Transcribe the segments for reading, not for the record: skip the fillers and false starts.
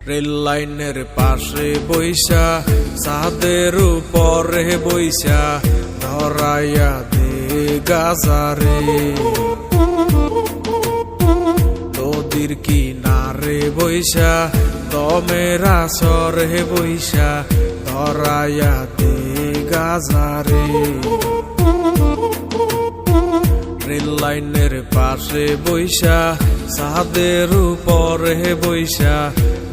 Rail লাইনের পাশে বইসা ছাদের উপরে বইসা ধরাইয়া দে গাজারে, নদীর কিনারে বইসা দমের আসরে বইসা ধরাইয়া দে গাজারে। রেল লাইনের পাশে বইসা ছাদের উপরে বইসা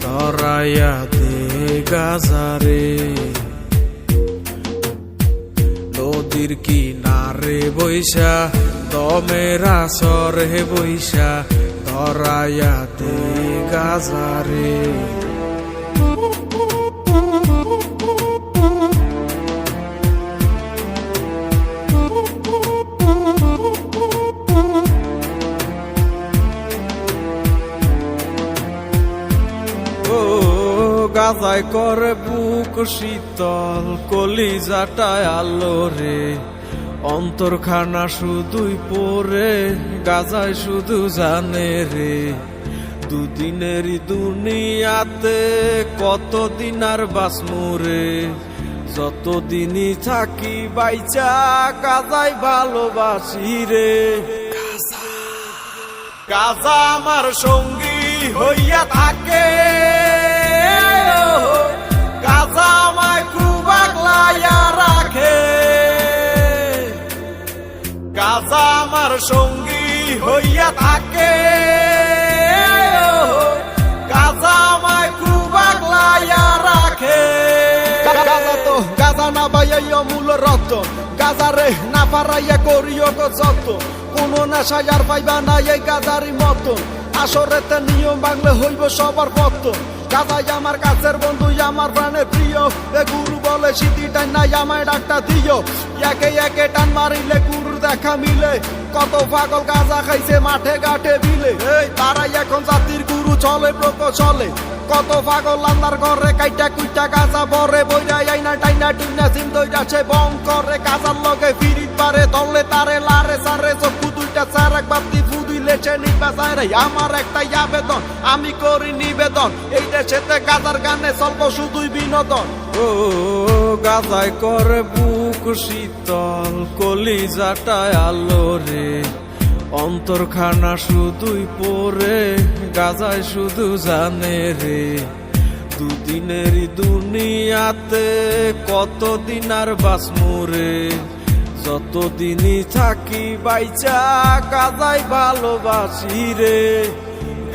ধরাইয়া দে গাজারে, নদীর কিনারে বইসা দমের আসরে বইসা ধরাইয়া দে গাজারে। গাজায় করে বুক শীতল, কলিজাটায় আলো রে, অন্তরখানা শুধুই পরে গাজায় শুধু জানে রে। দুদিনেরই দুনিয়াতে কতদিন আর বাসমু রে, যতদিনই থাকি বাইচা গাজায় ভালোবাসি রে। গাজা আমার সঙ্গী হইয়া থাকে, গাজা আমায় খুব আগলাইয়া রাখে। গাজা আমার সঙ্গী হইয়া থাকে, গাজা আমায় খুব আগলাইয়া রাখে। গাজা না বাইয়া মূল রক্ত, গাজারে না পারাইয়া করিও যত, কোনো নেশায় আর পাইবা না এই গাজারি মতন। আসরেতে নিয়ম বাংলে হইব সবার পতন। গাজাই আমার কাছের বন্ধু, আমার প্রাণের প্রিয়, এ গুরু বলে সিদ্ধি টান নাই আমায় ডাকটা দিও। একে একে টান মারিলে গুরুর দেখা মিলে, কত পাগল গাজা খাইছে মাঠে ঘাটে বিলে। এই তারাই এখন জাতির গুরু, চলে প্রকৌশলে। কত পাগল আন্দার ঘরে কাইটা কুইটা গাজা বরে, বইরাই আইনা টাইনা টুইনা সিম দইরাছে বং করে। গাজার লগে ফিরিত পারে দলে তারে লারে সারে, চক্ষু দুইটা চার এক বাতি ফুদুই লেছে নিবাসায় রে। আমার একটাই আবেদন, আমি করি নিবেদন, এই দেশেতে গাজার গানে চলব শুধুই বিনোদন। ও গাজায় করে বুক শীতল, কলিজাটায় আলো রে, অন্তরখানা শুধুই পরে গাজায় শুধু জানে রে। দুদিনেরই দুনিয়াতে কতদিন আর বাসমু রে, যতদিনই থাকি বাইচা গাজায় ভালোবাসি রে।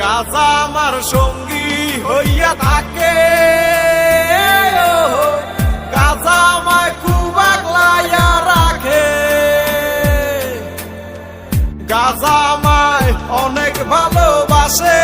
গাজা আমার সঙ্গী হইয়া থাকে, গাজা আমায় খুব আগলাইয়া রাখে। গাজা আমায় অনেক ভালোবাসে।